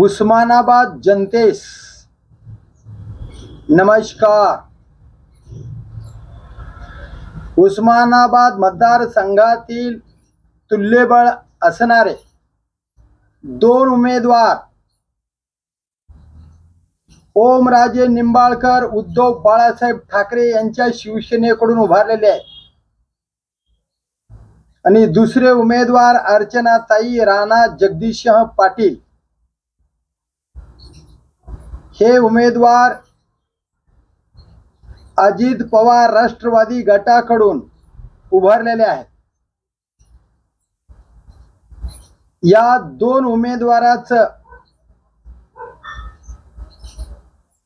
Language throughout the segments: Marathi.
उस्मानाबाद जनतेस नमस्कार. उस्मानाबाद मतदारसंघातील तुल्यबळ असणारे दोन उमेदवार ओमराजे निंबाळकर उद्धव बाळासाहेब ठाकरे यांच्या शिवसेनेकडून उभारलेले आहेत आणि दुसरे उमेदवार अर्चनाताई राणा जगदीशसिंह पाटील हे उमेदवार अजित पवार राष्ट्रवादी गटाकडून उभारलेले आहेत. या दोन उमेदवाराचं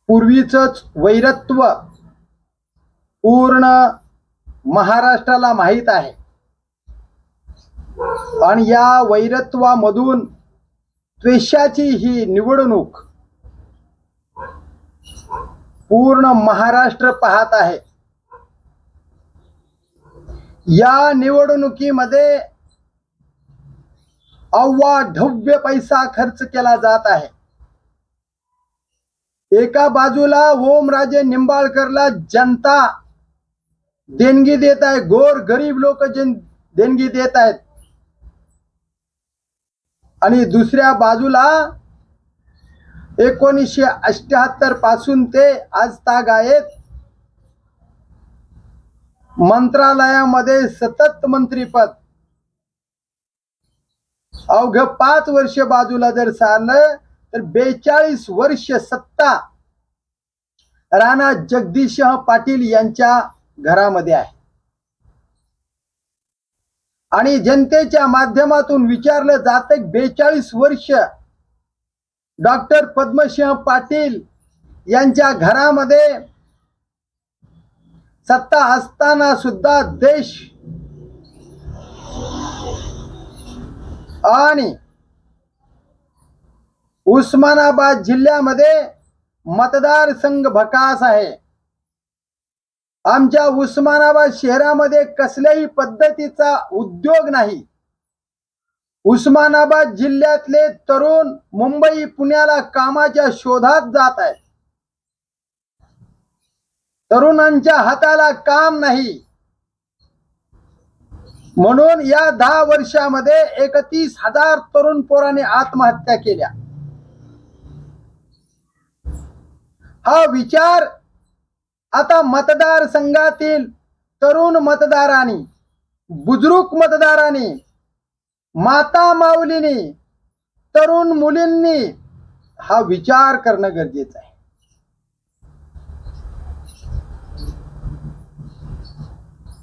पूर्वीचंच वैरत्व पूर्ण महाराष्ट्राला माहीत आहे आणि या वैरत्वामधून द्वेषाची ही निवडणूक पूर्ण महाराष्ट्र पाहत आहे. या निवडणुकीमध्ये अवाढव्य पैसा खर्च केला जात आहे. एका बाजूला ओमराजे निंबाळकरला जनता देणगी देत आहे, गोर गरीब लोक देणगी देत आहेत आणि दुसऱ्या बाजूला 1978 पासून ते आज तागायत मंत्रालयामध्ये सतत मंत्रीपद, अवघ 5 वर्ष बाजूला जर सारलं तर 42 वर्ष सत्ता राणा जगदीशसिंह पाटील यांच्या घरामध्ये आहे. आणि जनतेच्या माध्यमातून विचारलं जाते 42 वर्ष डॉक्टर पद्मसिंह पाटील यांच्या घरामध्ये सत्ता असताना सुद्धा देश आणि उस्मानाबाद जिल्ह्यामध्ये मतदारसंघ भकास आहे. आमच्या उस्मानाबाद शहरामध्ये कसल्याही पद्धतीचा उद्योग नाही. उस्मानाबाद जिल्ह्यातले तरुण मुंबई पुण्याला कामाच्या शोधात जात आहेत. तरुणांच्या हाताला काम नाही म्हणून या 10 वर्षामध्ये 31,000 तरुण पोरांनी आत्महत्या केल्या. हा विचार आता मतदारसंघातील तरुण मतदारांनी, बुजुर्ग मतदारांनी, माता माऊलींनी, तरुण मुलींनी हा विचार करणं गरजेचं आहे.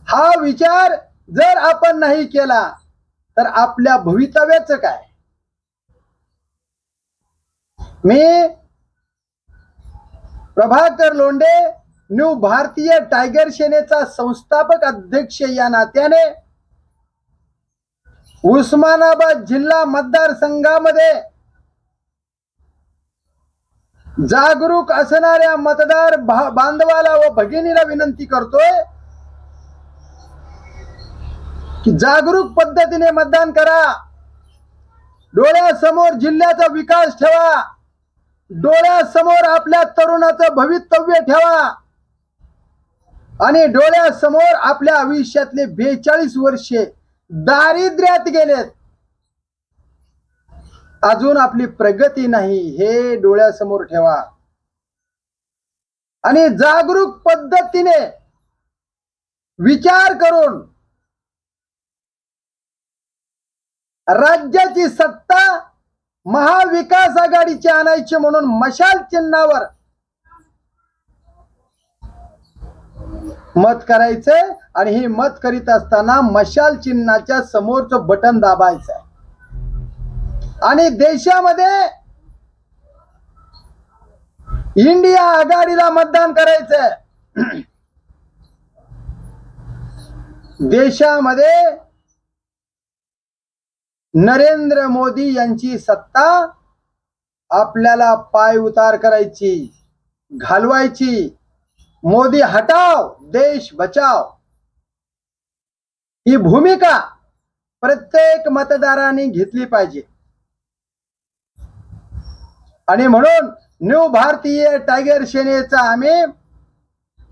हा विचार जर आपण नाही केला तर आपल्या भवितव्याचं काय? मी प्रभाकर लोंढे, न्यू भारतीय टायगर सेनेचा संस्थापक अध्यक्ष या नात्याने उस्मानाबाद जिल्हा मतदारसंघामध्ये जागरूक असणाऱ्या मतदार बांधवाला व भगिनीला विनंती करतोय की जागरूक पद्धतीने मतदान करा. डोळ्यासमोर जिल्ह्याचा विकास ठेवा, डोळ्यासमोर आपल्या तरुणाचं भवितव्य ठेवा आणि डोळ्यासमोर आपल्या आयुष्यातले 42 वर्षे दारिद्र्यात गेलेत, अजून आपली प्रगती नाही हे डोळ्यासमोर ठेवा आणि जागरूक पद्धतीने विचार करून राज्याची सत्ता महाविकास आघाडीची आणायची म्हणून मशाल चिन्हावर मत करायचंय आणि हे मत करीत असताना मशाल चिन्हाच्या समोरचं बटन दाबायचं आहे आणि देशामध्ये इंडिया आघाडीला मतदान करायचंय. देशामध्ये नरेंद्र मोदी यांची सत्ता आपल्याला पाय उतार करायची, घालवायची. मोदी हटाव देश बचाव ही भूमिका प्रत्येक मतदारांनी घेतली पाहिजे. आणि म्हणून न्यू भारतीय टायगर सेनेचा आम्ही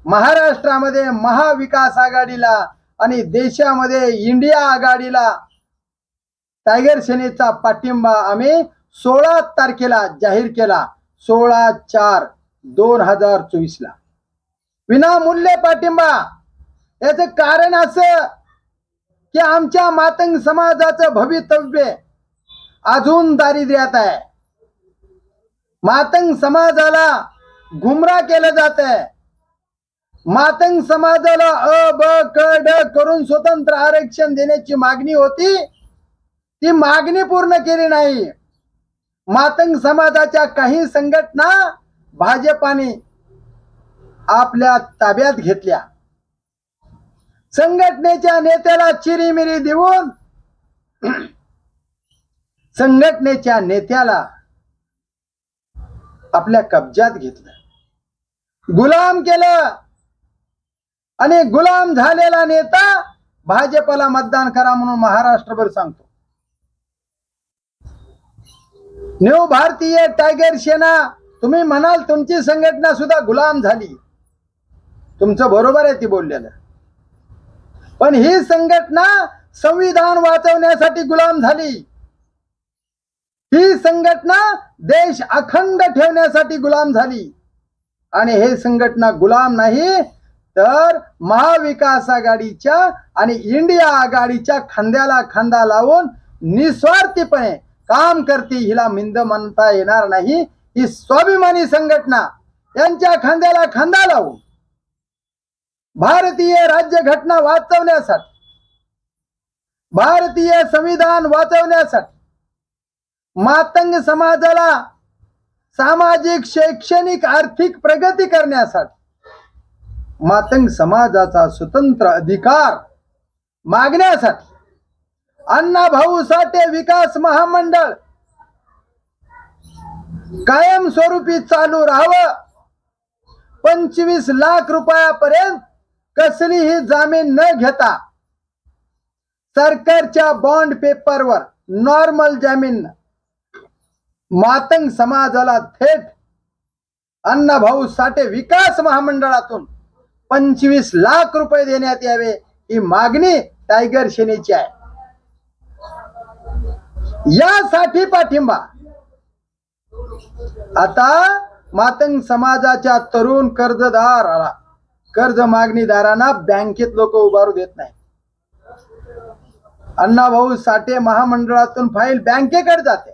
महाराष्ट्रामध्ये महाविकास आघाडीला आणि देशामध्ये इंडिया आघाडीला टायगर सेनेचा पाठिंबा आम्ही 16 तारखेला जाहीर केला. 16/4/2024 ला विनामूल्य पाठिंबा. याचं कारण असं की आमच्या मातंग समाजाचं भवितव्य अजून दारिद्र्यात आहे. मातंग समाजाला गुमराह केलं जात आहे. मातंग समाजाला अ ब क ड करून स्वतंत्र आरक्षण देण्याची मागणी होती, ती मागणी पूर्ण केली नाही. मातंग समाजाच्या काही संघटना भाजपाने आपल्या ताब्यात घेतल्या. संघटनेच्या नेत्याला चिरीमिरी देऊन संघटनेच्या नेत्याला आपल्या कब्जात घेतलं, गुलाम केलं. आणि गुलाम झालेला नेता भाजपला मतदान करा म्हणून महाराष्ट्रभर सांगतो. न्यू भारतीय टायगर सेना, तुम्ही म्हणाल तुमची संघटना सुद्धा गुलाम झाली. तुमचं बरोबर आहे ती बोललेलं, पण ही संघटना संविधान वाचवण्यासाठी गुलाम झाली. ही संघटना देश अखंड ठेवण्यासाठी गुलाम झाली. आणि हे संघटना गुलाम नाही तर महाविकास आघाडीच्या आणि इंडिया आघाडीच्या खांद्याला खांदा लावून निस्वार्थीपणे काम करते. हिला मिंद म्हणता येणार नाही. ही स्वाभिमानी संघटना यांच्या खांद्याला खांदा लावून भारतीय राज्यघटना वाचवण्यासाठी, भारतीय संविधान वाचवण्यासाठी, मातंग समाजाला सामाजिक, शैक्षणिक, आर्थिक प्रगती करण्यासाठी, मातंग समाजाचा स्वतंत्र अधिकार मागण्यासाठी अण्णाभाऊ साठे विकास महामंडळ कायमस्वरूपी चालू राहावं. 25 लाख रुपयापर्यंत कसलीही जामीन न घेता सरकारच्या बॉन्ड पेपरवर नॉर्मल जामीन मातंग समाजाला थेट अण्णाभाऊ साठे विकास महामंडळातून 25 लाख रुपये देण्यात यावे, ही मागणी टायगर सेनेची आहे. यासाठी पाठिंबा. आता मातंग समाजाच्या तरुण कर्जदाराला, कर्ज मागणीदारांना बँकेत लोक उभारू देत नाही. अण्णाभाऊ साठे महामंडळातून फाईल बँकेकडे जाते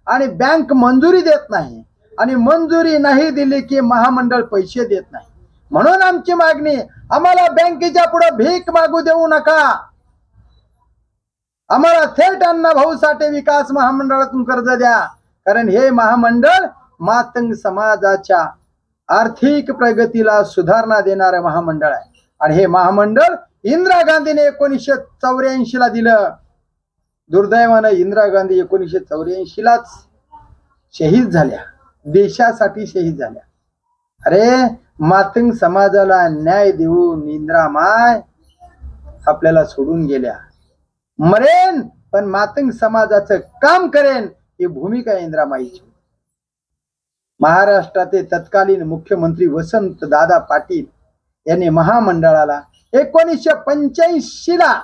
आणि बँक मंजुरी देत नाही. आणि मंजुरी नाही दिली की महामंडळ पैसे देत नाही. म्हणून आमची मागणी, आम्हाला बँकेच्या पुढे भीक मागू देऊ नका. आम्हाला थेट अण्णाभाऊ साठे विकास महामंडळातून कर्ज द्या. कारण हे महामंडळ मातंग समाजाच्या आर्थिक प्रगतीला सुधारणा देणारे महामंडळ आहे. आणि हे महामंडळ इंदिरा गांधीने 1984 ला दिलं. दुर्दैवानं इंदिरा गांधी 1984 लाच शहीद झाल्या, देशासाठी शहीद झाल्या. अरे मातंग समाजाला न्याय देऊन इंदिरा माय आपल्याला सोडून गेल्या. मरेन पण मातंग समाजाचं काम करेन, ही भूमिका इंदिरा माईची. महाराष्ट्राचे तत्कालीन मुख्यमंत्री वसंत दादा पाटील यांनी महामंडळाला 1985 ला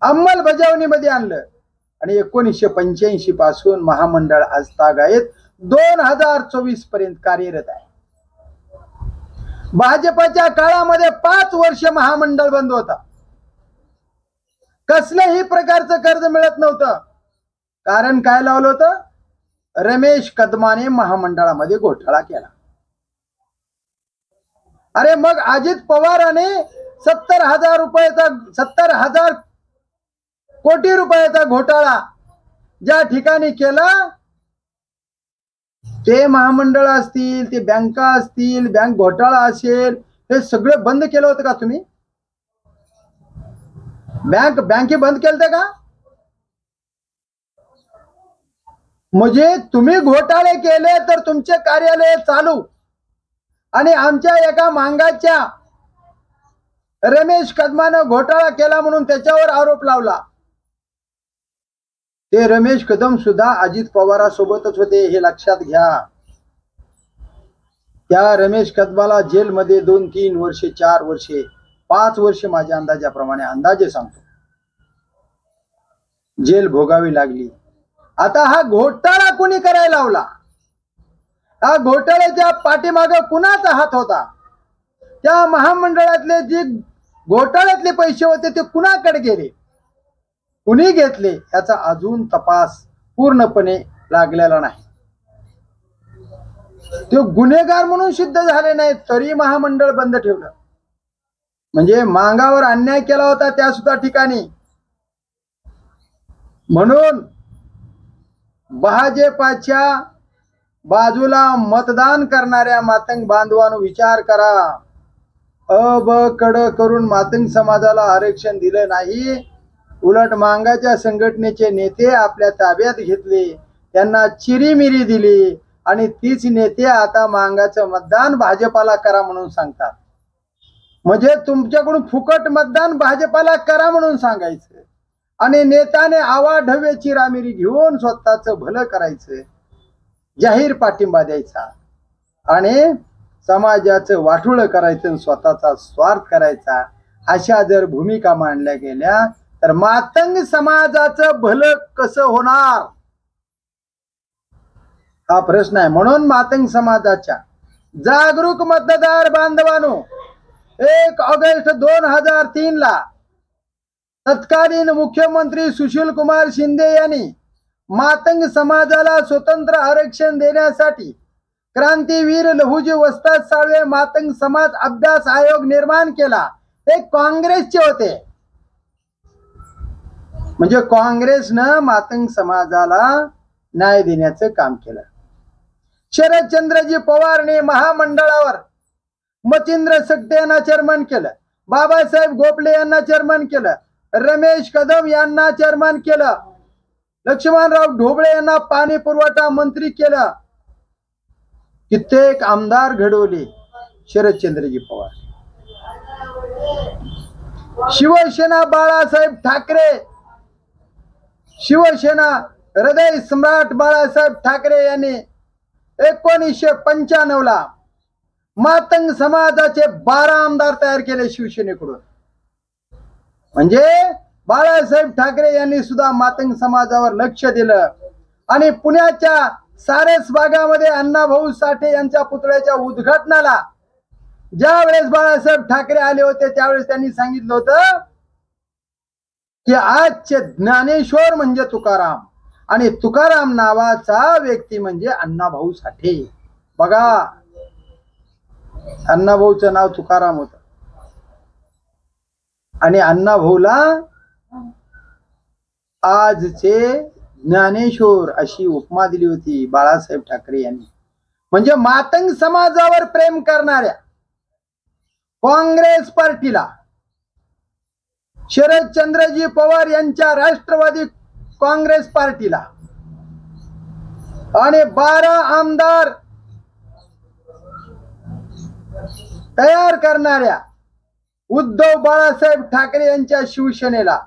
अंमलबजावणीमध्ये आणलं. आणि 1985 पासून महामंडळ आजतागायत 2024 पर्यंत कार्यरत आहे. भाजपच्या काळामध्ये 5 वर्ष महामंडळ बंद होता. कसल्याही प्रकारचं कर्ज मिळत नव्हतं. कारण काय लावलं होतं? रमेश कदमाने महामंडळामध्ये घोटाळा केला. अरे मग अजित पवाराने 70,000 कोटी रुपयाचा घोटाळा ज्या ठिकाणी केला, ते महामंडळ असतील, ते बँका असतील, बँक घोटाळा असेल, हे सगळं बंद केलं होतं का तुम्ही? बँके बंद केलते का? म्हणजे तुम्ही घोटाळे केले तर तुमचे कार्यालय चालू. आणि आमच्या एका मांगाच्या रमेश कदमानं घोटाळा केला म्हणून त्याच्यावर आरोप लावला. ते रमेश कदम सुद्धा अजित पवारांसोबतच होते, हे लक्षात घ्या. त्या रमेश कदमाला जेलमध्ये 2-3 वर्षे, 4 वर्षे, 5 वर्षे माझ्या अंदाजाप्रमाणे अंदाजे सांगतो जेल भोगावी लागली. आता हा घोटाळा कोणी करायला लावला? हा घोटाळ्याच्या पाठीमागे कुणाचा हात होता? त्या महामंडळातले जे घोटाळ्यातले पैसे होते ते कुणाकडे गेले, कुणी घेतले, याचा अजून तपास पूर्णपणे लागलेला नाही. ते गुन्हेगार म्हणून सिद्ध झाले नाही तरी महामंडळ बंद ठेवलं. म्हणजे मागावर अन्याय केला होता त्या सुद्धा ठिकाणी. म्हणून भाजपाच्या बाजूला मतदान करणाऱ्या मातंग बांधवांनो विचार करा. अब कड करून मातंग समाजाला आरक्षण दिलं नाही, उलट मांगाच्या संघटनेचे नेते आपल्या ताब्यात घेतले, त्यांना चिरीमिरी दिली आणि तीच नेते आता मांगाचं मतदान भाजपाला करा म्हणून सांगतात. म्हणजे तुमच्याकडून फुकट मतदान भाजपाला करा म्हणून सांगायचं आणि नेत्याने आवाढव्य चिरामिरी घेऊन स्वतःचं भलं करायचं, जाहीर पाठिंबा द्यायचा आणि समाजाचं वाटोळं करायचं, स्वतःचा स्वार्थ करायचा. अशा जर भूमिका मांडल्या गेल्या तर मातंग समाजाचं भलं कसं होणार हा प्रश्न आहे. म्हणून मातंग समाजाच्या जागरूक मतदार बांधवांनो 1 ऑगस्ट 2003 ला तत्कालीन मुख्यमंत्री सुशील कुमार शिंदे यांनी मातंग समाजाला स्वतंत्र आरक्षण देण्यासाठी क्रांतीवीर लहुजी वस्ताद साळवे मातंग समाज अभ्यास आयोग निर्माण केला. ते काँग्रेसचे होते. म्हणजे काँग्रेसनं मातंग समाजाला न्याय देण्याचं काम केलं. शरदचंद्रजी पवारने महामंडळावर मचिंद्र सकटे यांना चेअरमन केलं, बाबासाहेब गोपले यांना चेअरमन केलं, रमेश कदम यांना चेअरमन केलं, लक्ष्मणराव ढोबळे यांना पाणी पुरवठा मंत्री केलं. कित्येक आमदार घडवले शरदचंद्रजी पवार. शिवसेना बाळासाहेब ठाकरे, शिवसेना हृदय सम्राट बाळासाहेब ठाकरे यांनी 1995 ला मातंग समाजाचे 12 आमदार तयार केले शिवसेनेकडून. म्हणजे बाळासाहेब ठाकरे यांनी सुद्धा मातंग समाजावर लक्ष दिलं आणि पुण्याच्या सारस भागामध्ये अण्णाभाऊ साठे यांच्या पुतळ्याच्या उद्घाटनाला ज्या वेळेस बाळासाहेब ठाकरे आले होते त्यावेळेस त्यांनी सांगितलं होतं की आजचे ज्ञानेश्वर म्हणजे तुकाराम आणि तुकाराम नावाचा व्यक्ती म्हणजे अण्णाभाऊ साठे. बघा, अण्णाभाऊचं नाव तुकाराम होतं आणि अण्णाभाऊला आजचे ज्ञानेश्वर अशी उपमा दिली होती बाळासाहेब ठाकरे यांनी. म्हणजे मातंग समाजावर प्रेम करणाऱ्या काँग्रेस पार्टीला, शरदचंद्रजी पवार यांच्या राष्ट्रवादी काँग्रेस पार्टीला आणि 12 आमदार तयार करणाऱ्या उद्धव बाळासाहेब ठाकरे यांच्या शिवसेनेला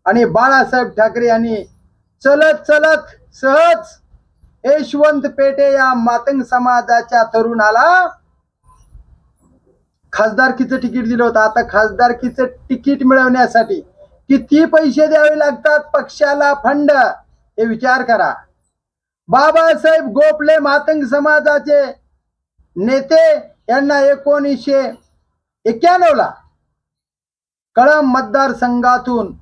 आणि बाळासाहेब ठाकरे यांनी चलत चलत सहज यशवंत पेठे या मातंग समाजाच्या तरुणाला खासदारकीचं तिकीट दिलं होतं. आता खासदारकीचं तिकीट मिळवण्यासाठी किती पैसे द्यावे लागतात पक्षाला, फंड, हे विचार करा. बाबासाहेब गोपले मातंग समाजाचे नेते यांना 1991 ला कळंब मतदारसंघातून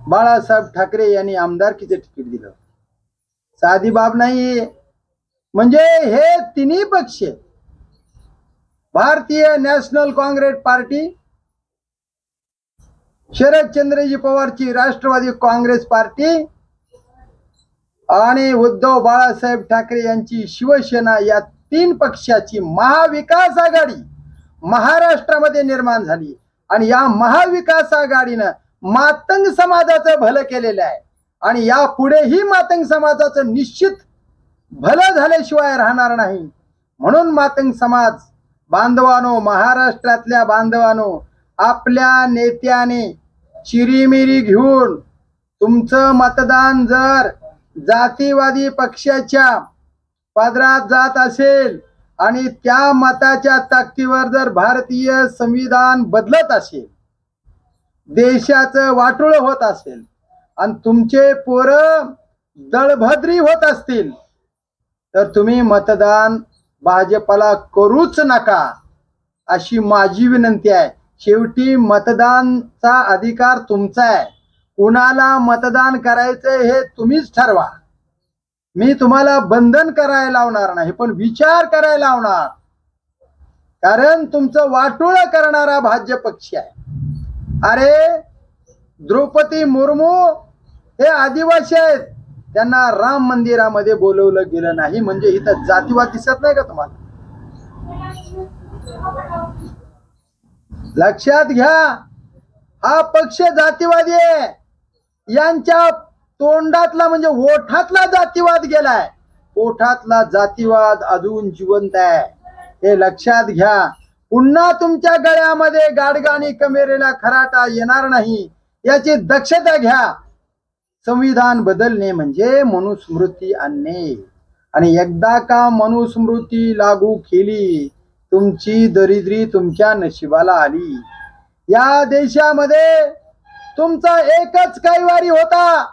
बाळासाहेब ठाकरे यांनी आमदारकीचे तिकीट दिलं. साधी बाब नाही. म्हणजे हे तिन्ही पक्ष, भारतीय नॅशनल काँग्रेस पार्टी, शरदचंद्रजी पवारची राष्ट्रवादी काँग्रेस पार्टी आणि उद्धव बाळासाहेब ठाकरे यांची शिवसेना, या 3 पक्षाची महाविकास आघाडी महाराष्ट्रामध्ये निर्माण झाली आणि या महाविकास आघाडीनं मातंग समाजाचं भलं केलेलं आहे आणि यापुढेही मातंग समाजाचं निश्चित भलं झाल्याशिवाय राहणार नाही. म्हणून मातंग समाज बांधवानो, महाराष्ट्रातल्या बांधवानो, आपल्या नेत्याने चिरीमिरी घेऊन तुमचं मतदान जर जातीवादी पक्षाच्या पदरात जात असेल आणि त्या मताच्या ताकदीवर जर भारतीय संविधान बदलत असेल, देशाचं वाटोळ होत असेल आणि तुमचे पोरं दळभद्री होत असतील, तर तुम्ही मतदान भाजपला करूच नका अशी माझी विनंती आहे. शेवटी मतदानचा अधिकार तुमचा आहे. कुणाला मतदान करायचं हे तुम्हीच ठरवा. मी तुम्हाला बंधन करायला लावणार नाही, पण विचार करायला लावणार. कारण तुमचं वाटोळ करणारा भाजप पक्ष आहे. अरे द्रौपदी मुर्मू हे आदिवासी आहेत, त्यांना राम मंदिरामध्ये बोलवलं गेलं नाही म्हणजे इथं जातीवाद दिसत नाही का तुम्हाला? लक्षात घ्या, हा पक्ष जातीवादी आहे. यांच्या तोंडातला म्हणजे ओठातला जातीवाद गेलाय. ओठातला जातीवाद अजून जिवंत आहे, हे लक्षात घ्या. पुन्हा तुमच्या गळ्यामध्ये गाडगाणी कमेरेला खराटा येणार नाही याची दक्षता घ्या. संविधान बदलणे म्हणजे मनुस्मृती आणणे, आणि एकदा का मनुस्मृती लागू केली, तुमची दरिद्री तुमच्या नशिबाला आली. या देशामध्ये तुमचा एकच कैवारी होता,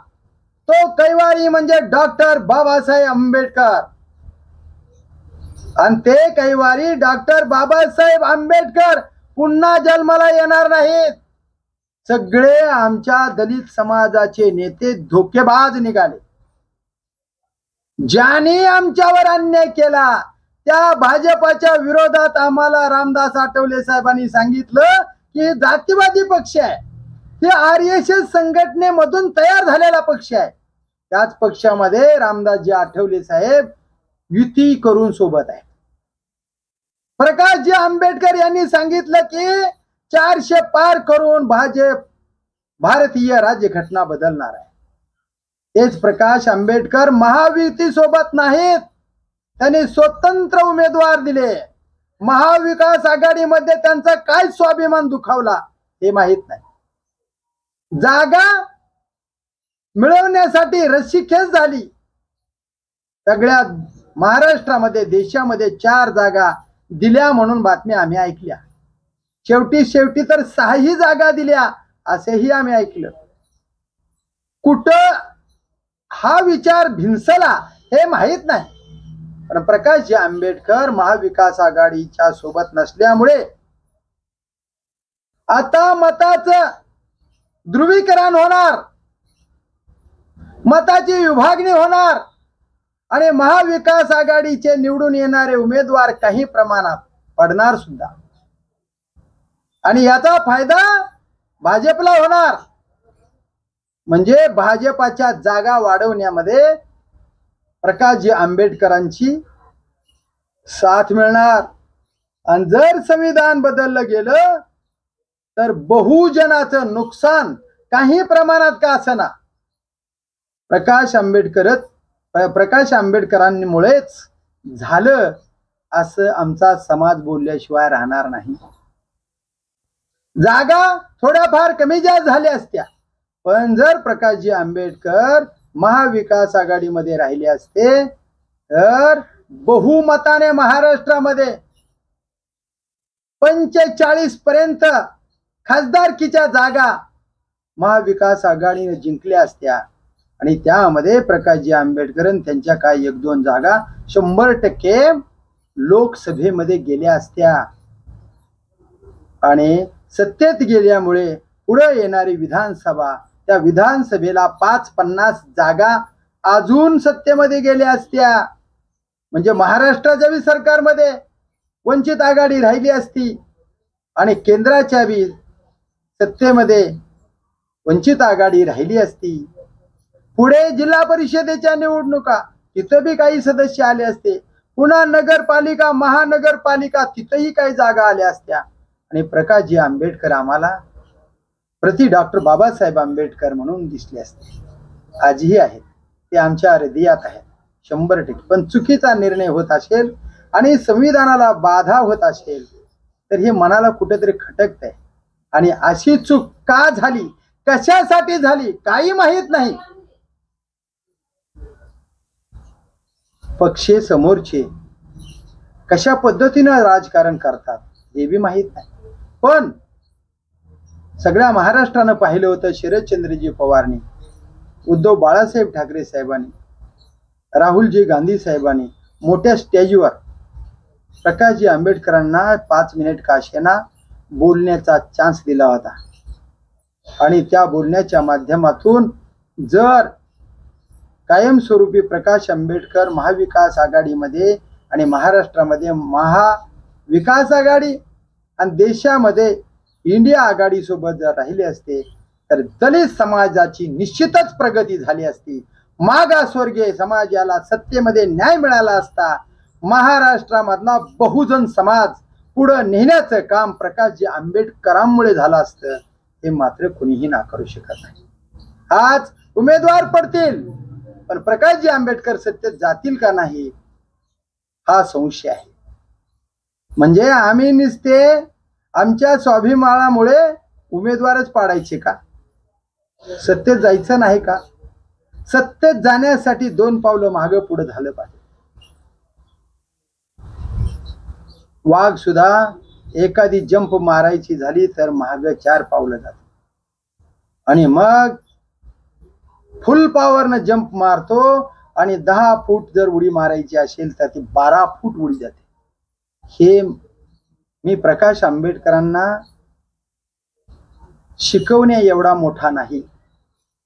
तो कैवारी म्हणजे डॉक्टर बाबासाहेब आंबेडकर. आणि ते कैवारी डॉक्टर बाबासाहेब आंबेडकर पुन्हा जन्माला येणार नाहीत. सगळे आमच्या दलित समाजाचे नेते धोकेबाज निघाले. ज्यांनी आमच्यावर अन्याय केला त्या भाजपाच्या विरोधात आम्हाला रामदास आठवले साहेबांनी सांगितलं की जातीवादी पक्ष आहे, हे RSS संघटनेमधून तयार झालेला पक्ष आहे. त्याच पक्षामध्ये रामदासजी आठवले साहेब युती करून सोबत आहे. प्रकाशजी आंबेडकर यांनी सांगितलं की 400 पार करून भाजप भारतीय राज्यघटना बदलणार आहे. तेच प्रकाश आंबेडकर महायुती सोबत नाहीत, त्यांनी स्वतंत्र उमेदवार दिले. महाविकास आघाडीमध्ये त्यांचा काय स्वाभिमान दुखावला हे माहित नाही. जागा मिळवण्यासाठी रस्सीखेच झाली. सगळ्या महाराष्ट्रामध्ये देशामध्ये 4 जागा दिल्या म्हणून बातम्या आम्ही ऐकल्या. शेवटी तर 6ही जागा दिल्या असेही आम्ही ऐकलं. कुठं हा विचार भिनसला हे माहित नाही. पण प्रकाशजी आंबेडकर महाविकास आघाडीच्या सोबत नसल्यामुळे आता मताचं ध्रुवीकरण होणार, मताची विभागणी होणार आणि महाविकास आघाडीचे निवडून येणारे उमेदवार काही प्रमाणात पडणार सुद्धा, आणि याचा फायदा भाजपला होणार. म्हणजे भाजपाच्या जागा वाढवण्यामध्ये प्रकाशजी आंबेडकरांची साथ मिळणार. आणि जर संविधान बदललं गेलं तर बहुजनाचं नुकसान काही प्रमाणात का असना प्रकाश आंबेडकरांमुळेच झालं असं आमचा समाज बोलल्याशिवाय राहणार नाही. जागा थोड्याफार कमी जास्त झाल्या असत्या, पण जर प्रकाशजी आंबेडकर महाविकास आघाडीमध्ये राहिले असते तर बहुमताने महाराष्ट्रामध्ये 45 पर्यंत खासदारकीच्या जागा महाविकास आघाडीने जिंकल्या असत्या. आणि त्यामध्ये प्रकाशजी आंबेडकर त्यांच्या काय 1-2 जागा 100% लोकसभेमध्ये गेल्या असत्या. आणि सत्तेत गेल्यामुळे पुढे येणारी विधानसभा, त्या विधानसभेला 5-50 जागा अजून सत्तेमध्ये गेल्या असत्या. म्हणजे महाराष्ट्राच्या बी सरकारमध्ये वंचित आघाडी राहिली असती आणि केंद्राच्या बी सत्तेमध्ये वंचित आघाडी राहिली असती. पुढे जिल्हा परिषदेच्या निवडणुका, तिथं बी काही सदस्य आले असते. पुन्हा नगरपालिका, महानगरपालिका, तिथंही काही जागा आल्या असत्या. आणि प्रकाशजी आंबेडकर आम्हाला प्रति डॉक्टर बाबासाहेब आंबेडकर म्हणून दिसले असते. आजही आहेत, ते आमच्या हृदयात आहेत 100%. पण चुकीचा निर्णय होत असेल आणि संविधानाला बाधा होत असेल तर हे मनाला कुठेतरी खटकत आहे. आणि अशी चूक का झाली कशासाठी झाली काही माहित नाही. पक्षे समोरचे कशा पद्धतीने राजकारण करतात हे बी माहित नाही. पण सगळ्या महाराष्ट्रानं पाहिलं होतं शरदचंद्रजी पवारनी, उद्धव बाळासाहेब ठाकरे साहेबांनी, राहुलजी गांधी साहेबांनी मोठ्या स्टेजवर प्रकाशजी आंबेडकरांना 5 मिनिट काशेना बोलण्याचा चान्स दिला होता. आणि त्या बोलण्याच्या माध्यमातून जर कायमस्वरूपी प्रकाश आंबेडकर महाविकास आघाडीमध्ये आणि महाराष्ट्रामध्ये महाविकास आघाडी आणि देशामध्ये इंडिया आघाडी सोबत जर राहिले असते तर दलित समाजाची निश्चितच प्रगती झाली असती. मागासवर्गीय समाजाला सत्तेमध्ये न्याय मिळाला असता. महाराष्ट्रामधला बहुजन समाज पुढे नेण्याचं काम प्रकाशजी आंबेडकरांमुळे झालं असतं. हे मात्र कुणीही नाकारू शकत नाही. आज उमेदवार पडतील पण प्रकाशजी आंबेडकर सत्तेत जातील का नाही हा संशय आहे. म्हणजे आम्ही नुसते आमच्या स्वाभिमानामुळे उमेदवारच पाडायचे का? सत्तेत जायचं नाही का? सत्तेत जाण्यासाठी 2 पावलं मागे पुढे झालं पाहिजे. वाघ सुद्धा एखादी जंप मारायची झाली तर मागे 4 पावलं जाते आणि मग फुल पॉवरनं जंप मारतो आणि 10 फूट जर उडी मारायची असेल तर ती 12 फूट उडी जाते. हे मी प्रकाश आंबेडकरांना शिकवण्या एवढा मोठा नाही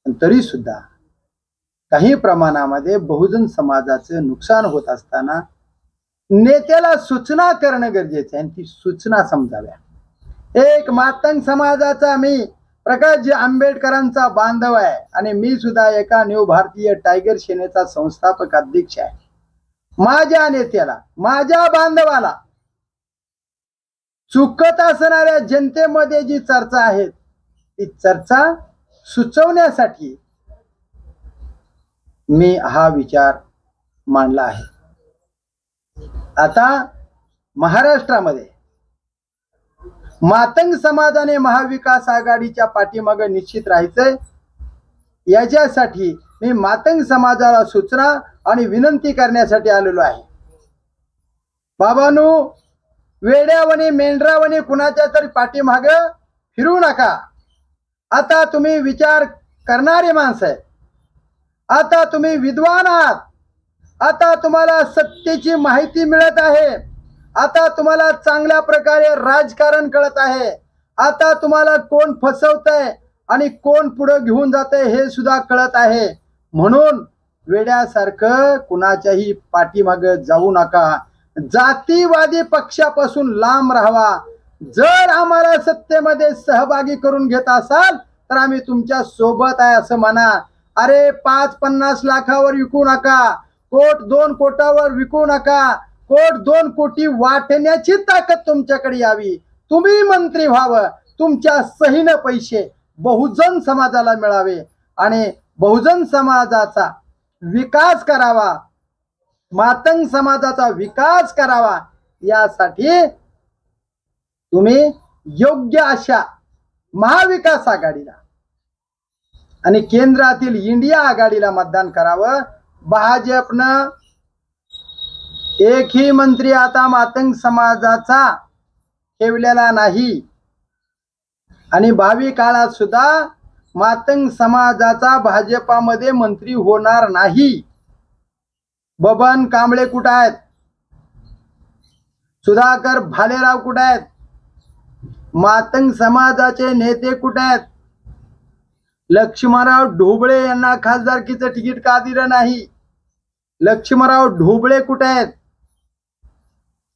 पण तरी सुद्धा काही प्रमाणामध्ये बहुजन समाजाचं नुकसान होत असताना नेत्याला सूचना करणं गरजेचं आहे आणि ती सूचना समजाव्या. एक मातंग समाजाचा मी प्रकाशजी आंबेडकरांचा बांधव आहे आणि मी सुद्धा एका न्यू भारतीय टायगर सेनेचा संस्थापक अध्यक्ष आहे. माझ्या नेत्याला माझ्या बांधवाला चुकत असणाऱ्या जनतेमध्ये जी चर्चा आहे ती चर्चा सुचवण्यासाठी मी हा विचार मांडला आहे. आता महाराष्ट्रामध्ये मातंग समाजाने महाविकास आघाडीच्या पाठीमागे निश्चित राहायचंय. याच्यासाठी मी मातंग समाजाला सूचना आणि विनंती करण्यासाठी आलेलो आहे. बाबांनो, वेड्यावणी मेंढरावणी कुणाच्या तरी पाठीमागे फिरू नका. आता तुम्ही विचार करणारे माणसं आहे. आता तुम्ही विद्वान आहात. आता तुम्हाला सत्तेची माहिती मिळत आहे. आता तुम्हाला चांगल्या प्रकारे राजकारण कळत आहे. आता तुम्हाला कोण फसवतंय आणि कोण पुढे घेऊन जातंय हे सुद्धा कळत आहे. म्हणून वेड्यासारखं कुणाच्याही पाठीमागे जाऊ नका. जातीवादी पक्षापासून लांब राहावा. जर आम्हाला सत्तेमध्ये सहभागी करून घेत असाल तर आम्ही तुमच्या सोबत आहे असं म्हणा. अरे 5-50 लाखावर विकू नका. 1-2 कोटावर विकू नका. 1-2 कोटी वाटण्याची ताकद तुमच्याकडे यावी. तुम्ही मंत्री व्हावं. तुमच्या सहीनं पैसे बहुजन समाजाला मिळावे आणि बहुजन समाजाचा विकास करावा. मातंग समाजाचा विकास करावा. यासाठी तुम्ही योग्य अशा महाविकास आघाडीला आणि केंद्रातील इंडिया आघाडीला मतदान करावं. भाजपनं एकही मंत्री आता मातंग समाजाचा ठेवलेला नाही आणि भावी काळात सुद्धा मातंग समाजाचा भाजपामध्ये मंत्री होणार नाही. बबन कांबळे कुठे आहेत? सुधाकर भालेराव कुठे आहेत? मातंग समाजाचे नेते कुठे आहेत? लक्ष्मणराव ढोबळे यांना खासदारकीचं तिकीट का दिलं नाही? लक्ष्मणराव ढोबळे कुठे आहेत?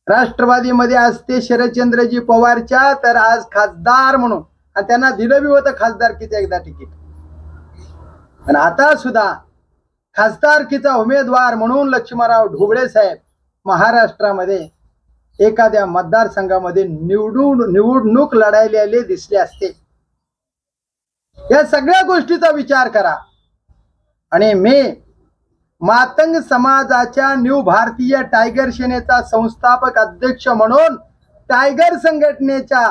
राष्ट्रवादीमध्ये असते शरदचंद्रजी पवारच्या तर आज खासदार म्हणून आणि त्यांना दिलं बी होतं खासदारकीचं एकदा तिकीट. आणि आता सुद्धा खासदारकीचा उमेदवार म्हणून लक्ष्मणराव ढोबळे साहेब महाराष्ट्रामध्ये एखाद्या मतदारसंघामध्ये निवडणूक लढायलेले दिसले असते. या सगळ्या गोष्टीचा विचार करा. आणि मी मातंग समाजाच्या न्यू भारतीय टायगर सेनेचा संस्थापक अध्यक्ष म्हणून टायगर संघटनेच्या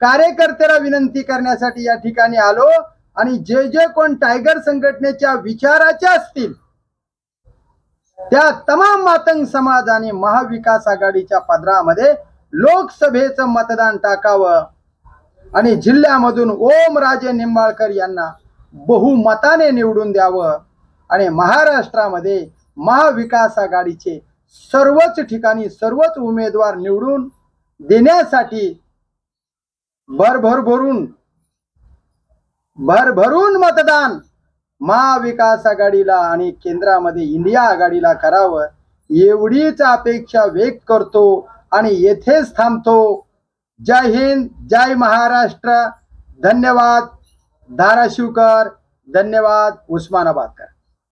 कार्यकर्त्याला विनंती करण्यासाठी या ठिकाणी आलो आणि जे जे कोण टायगर संघटनेच्या विचाराचे असतील त्या तमाम मातंग समाजाने महाविकास आघाडीच्या पदरामध्ये लोकसभेचं मतदान टाकावं आणि जिल्ह्यामधून ओमराजे निंबाळकर यांना बहुमताने निवडून द्यावं आणि महाराष्ट्रामध्ये महाविकास आघाडीचे सर्वच ठिकाणी सर्वच उमेदवार निवडून देण्यासाठी भरभरून मतदान महाविकास आघाडीला आणि केंद्रामध्ये इंडिया आघाडीला करावं एवढीच अपेक्षा व्यक्त करतो आणि येथेच थांबतो। जय हिंद, जय महाराष्ट्र। धन्यवाद धाराशिवकर, धन्यवाद उस्मानाबाद।